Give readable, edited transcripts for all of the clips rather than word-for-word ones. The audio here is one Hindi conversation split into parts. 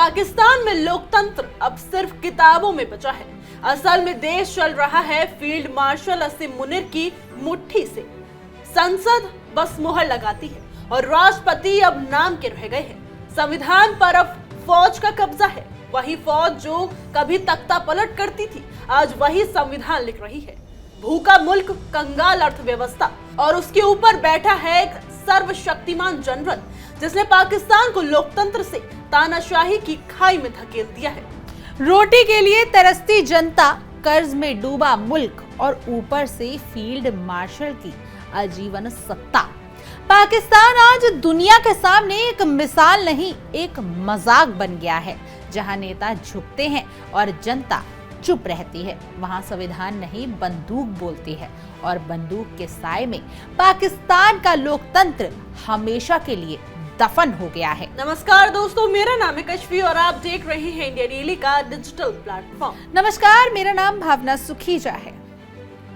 पाकिस्तान में लोकतंत्र अब सिर्फ किताबों में बचा है। असल में देश चल रहा है फील्ड मार्शल असीम मुनीर की मुट्ठी से। संसद बस मुहर लगाती है और राष्ट्रपति अब नाम के रह गए हैं। संविधान पर अब फौज का कब्जा है। वही फौज जो कभी तख्ता पलट करती थी, आज वही संविधान लिख रही है। भूखा मुल्क, कंगाल अर्थव्यवस्था और उसके ऊपर बैठा है एक सर्वशक्तिमान जनरल जिसने पाकिस्तान को लोकतंत्र से तानाशाही की खाई में धकेल दिया है। रोटी के लिए तरसती जनता, कर्ज में डूबा मुल्क और ऊपर से फील्ड मार्शल की आजीवन सत्ता। पाकिस्तान आज दुनिया के सामने एक मिसाल नहीं, एक मजाक बन गया है। जहां नेता झुकते हैं और जनता चुप रहती है, वहां संविधान नहीं बंदूक बोलती है और बंदूक के साए में पाकिस्तान का लोकतंत्र हमेशा के लिए दफन हो गया है। नमस्कार दोस्तों, मेरा नाम है कश्फी और आप देख रहे हैं इंडिया डेली का डिजिटल प्लेटफॉर्म। नमस्कार, मेरा नाम भावना सुखीजा है।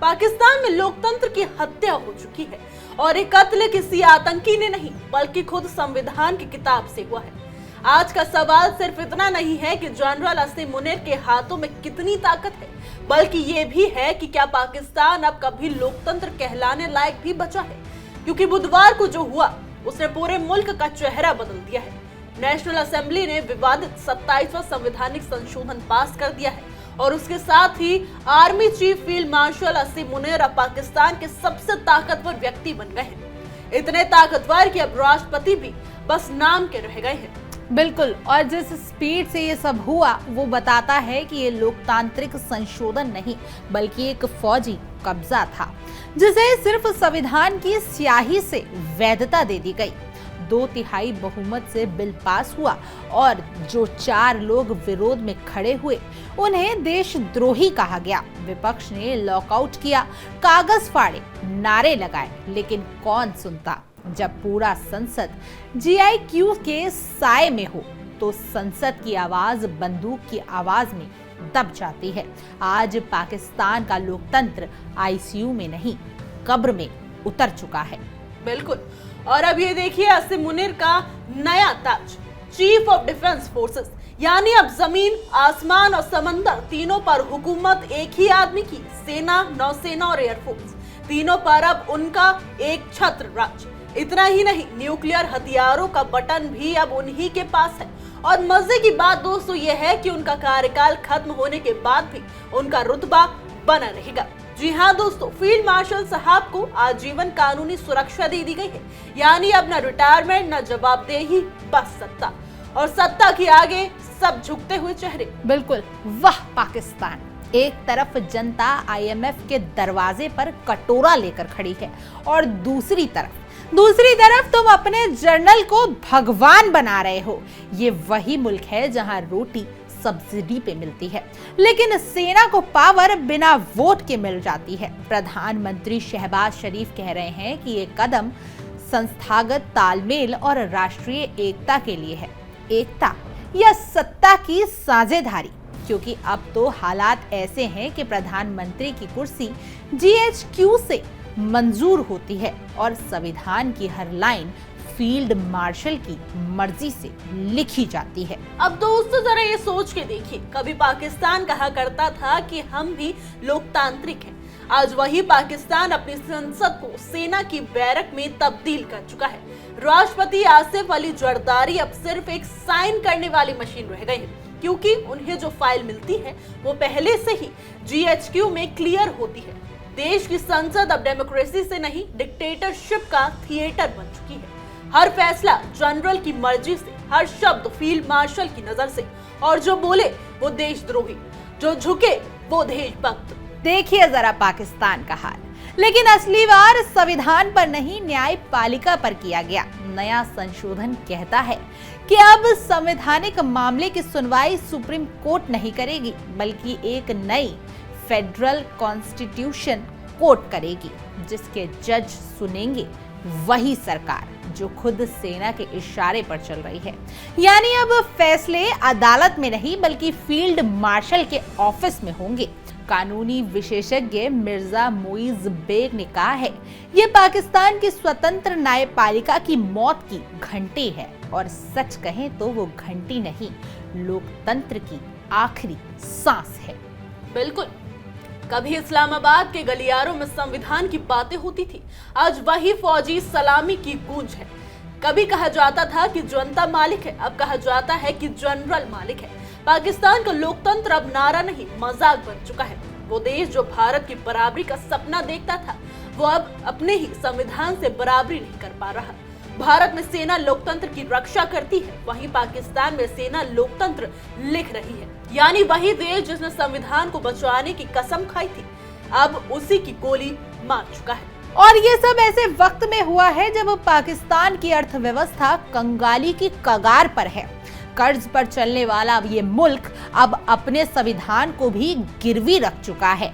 पाकिस्तान में लोकतंत्र की हत्या हो चुकी है और ये कत्ल किसी आतंकी ने नहीं बल्कि खुद संविधान की किताब से हुआ है। आज का सवाल सिर्फ इतना नहीं है कि जनरल असीम मुनीर के हाथों में कितनी ताकत है, बल्कि ये भी है कि क्या पाकिस्तान अब कभी लोकतंत्र कहलाने लायक भी बचा है। क्योंकि बुधवार को जो हुआ उसने पूरे मुल्क का चेहरा बदल दिया है। नेशनल असेंबली ने विवादित 27वां संवैधानिक संशोधन पास कर दिया है और उसके साथ ही आर्मी चीफ फील्ड मार्शल असीम मुनीर अब पाकिस्तान के सबसे ताकतवर व्यक्ति बन गए हैं। इतने ताकतवर कि अब राष्ट्रपति भी बस नाम के रह गए हैं। बिल्कुल, और जिस स्पीड से ये सब हुआ वो बताता है कि ये लोकतांत्रिक संशोधन नहीं बल्कि एक फौजी कब्जा था जिसे सिर्फ संविधान की स्याही से वैधता दे दी गई। 2/3 बहुमत से बिल पास हुआ और जो 4 लोग विरोध में खड़े हुए उन्हें देशद्रोही कहा गया। विपक्ष ने लॉकआउट किया, कागज फाड़े, नारे लगाए, लेकिन कौन सुनता। जब पूरा संसद GIQ के साए में हो तो संसद की आवाज बंदूक की आवाज में दब जाती है। आज पाकिस्तान का लोकतंत्र ICU में नहीं, कब्र में उतर चुका है। बिल्कुल, और अब ये देखिए असीम मुनीर का नया ताज, चीफ ऑफ डिफेंस फोर्सेस, यानी अब जमीन, आसमान और समंदर तीनों पर हुकूमत एक ही आदमी की। सेना, नौसेना और एयरफोर्स तीनों पर अब उनका एक छत्र राज। इतना ही नहीं, न्यूक्लियर हथियारों का बटन भी अब उन्हीं के पास है। और मजे की बात दोस्तों ये है कि उनका कार्यकाल खत्म होने के बाद भी उनका रुतबा बना रहेगा। जी हाँ दोस्तों, फील्ड मार्शल साहब को आजीवन कानूनी सुरक्षा दे दी गई है, यानी अब न रिटायरमेंट न जवाबदेही, बस सत्ता। और सत्ता के आगे सब झुकते हुए चेहरे। बिल्कुल, वाह पाकिस्तान। एक तरफ जनता IMF के दरवाजे पर कटोरा लेकर खड़ी है और दूसरी तरफ तुम अपने जनरल को भगवान बना रहे हो। ये वही मुल्क है जहां रोटी सब्सिडी पे मिलती है, लेकिन सेना को पावर बिना वोट के मिल जाती है। प्रधानमंत्री शहबाज शरीफ कह रहे हैं कि ये कदम संस्थागत तालमेल और राष्ट्रीय एकता के लिए है। एकता या सत्ता की साझेदारी, क्योंकि अब तो हालात ऐसे हैं कि प्रधानमंत्री की कुर्सी GHQ से मंजूर होती है और संविधान की हर लाइन फील्ड मार्शल की मर्जी से लिखी जाती है। अब दोस्तों जरा ये सोच के देखिए, कभी पाकिस्तान कहा करता था कि हम भी लोकतांत्रिक हैं। आज वही पाकिस्तान अपनी संसद को सेना की बैरक में तब्दील कर चुका है। राष्ट्रपति आसिफ अली जरदारी अब सिर्फ एक साइन करने वाली मशीन रह गए हैं, क्योंकि उन्हें जो फाइल मिलती है वो पहले से ही GHQ में क्लियर होती है। देश की संसद अब डेमोक्रेसी से नहीं, डिक्टेटरशिप का थिएटर बन चुकी है। हर फैसला जनरल की मर्जी से, हर शब्द फील्ड मार्शल की नजर से, और जो बोले वो देशद्रोही, जो झुके वो देशभक्त। देखिए जरा पाकिस्तान का हाल। लेकिन असली वार संविधान पर नहीं, न्यायपालिका पर किया गया। नया संशोधन कहता है कि अब संवैधानिक मामले की सुनवाई सुप्रीम कोर्ट नहीं करेगी बल्कि एक नई फेडरल कॉन्स्टिट्यूशन कोर्ट करेगी, जिसके जज सुनेंगे वही सरकार जो खुद सेना के इशारे पर चल रही है। यानी अब फैसले अदालत में नहीं बल्कि फील्ड मार्शल के ऑफिस में होंगे। कानूनी विशेषज्ञ मिर्जा मोइज बेग ने कहा है, ये पाकिस्तान की स्वतंत्र न्यायपालिका की मौत की घंटी है। और सच कहें तो वो घंटी नहीं, लोकतंत्र की आखिरी सांस है। बिल्कुल, कभी इस्लामाबाद के गलियारों में संविधान की बातें होती थी, आज वही फौजी सलामी की गूंज है। कभी कहा जाता था कि जनता मालिक है, अब कहा जाता है कि जनरल मालिक है। पाकिस्तान का लोकतंत्र अब नारा नहीं, मजाक बन चुका है। वो देश जो भारत की बराबरी का सपना देखता था, वो अब अपने ही संविधान से बराबरी नहीं कर पा रहा। भारत में सेना लोकतंत्र की रक्षा करती है, वहीं पाकिस्तान में सेना लोकतंत्र लिख रही है। यानी वही देश जिसने संविधान को बचाने की कसम खाई थी, अब उसी की गोली मार चुका है। और ये सब ऐसे वक्त में हुआ है जब पाकिस्तान की अर्थव्यवस्था कंगाली की कगार पर है। कर्ज पर चलने वाला ये मुल्क अब अपने संविधान को भी गिरवी रख चुका है।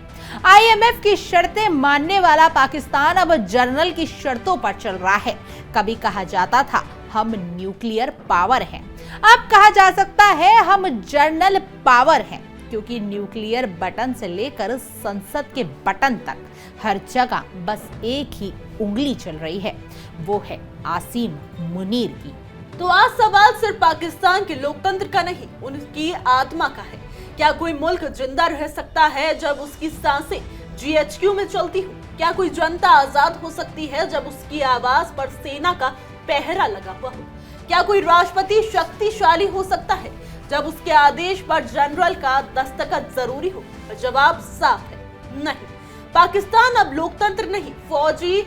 IMF की शर्तें मानने वाला पाकिस्तान अब जर्नल की शर्तों पर चल रहा है। कभी कहा जाता था हम न्यूक्लियर पावर हैं, अब कहा जा सकता है हम जर्नल पावर हैं, क्योंकि न्यूक्लियर बटन से लेकर संसद के बटन तक हर जगह बस एक ही उंगली चल रही है, वो है आसिम मुनीर की। तो आज सवाल सिर्फ पाकिस्तान के लोकतंत्र का नहीं, उनकी आत्मा का है। क्या कोई मुल्क जिंदा रह सकता है जब उसकी सांसें GHQ में चलती हो? क्या कोई जनता आजाद हो सकती है जब उसकी आवाज पर सेना का पहरा लगा हुआ हो? क्या कोई राष्ट्रपति शक्तिशाली हो सकता है जब उसके आदेश पर जनरल का दस्तखत जरूरी हो? जवाब साफ है, नहीं। पाकिस्तान अब लोकतंत्र नहीं, फौजी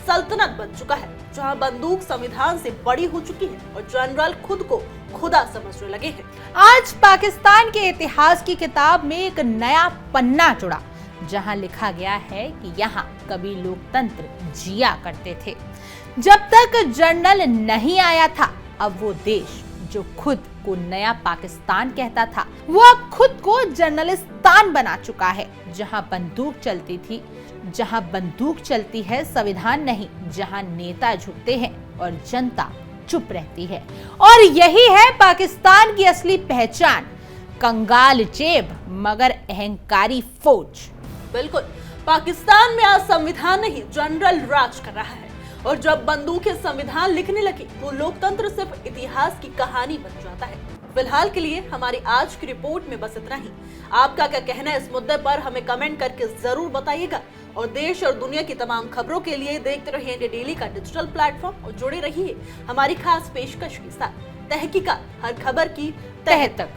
सल्तनत बन चुका है, जहां बंदूक संविधान से बड़ी हो चुकी है और जनरल खुद को खुदा समझने लगे हैं। आज पाकिस्तान के इतिहास की किताब में एक नया पन्ना जुड़ा, जहां लिखा गया है कि यहाँ कभी लोकतंत्र जिया करते थे। जब तक जनरल नहीं आया था, अब वो देश जो खुद को नया पाकिस्तान कहता था, वो अब खुद को जर्नलिस्तान बना चुका है। जहां बंदूक चलती थी, जहां बंदूक चलती है संविधान नहीं, जहां नेता झुकते हैं और जनता चुप रहती है। और यही है पाकिस्तान की असली पहचान, कंगाल जेब मगर अहंकारी फौज। बिल्कुल, पाकिस्तान में आज संविधान नहीं, जनरल राज कर रहा है। और जब बंदूकें संविधान लिखने लगी तो लोकतंत्र सिर्फ इतिहास की कहानी बन जाता है। फिलहाल के लिए हमारी आज की रिपोर्ट में बस इतना ही। आपका क्या कहना है इस मुद्दे पर, हमें कमेंट करके जरूर बताइएगा। और देश और दुनिया की तमाम खबरों के लिए देखते रहिए इंडिया डेली का डिजिटल प्लेटफॉर्म और जुड़े रहिए हमारी खास पेशकश के साथ, तहकीकात हर खबर की तह तक।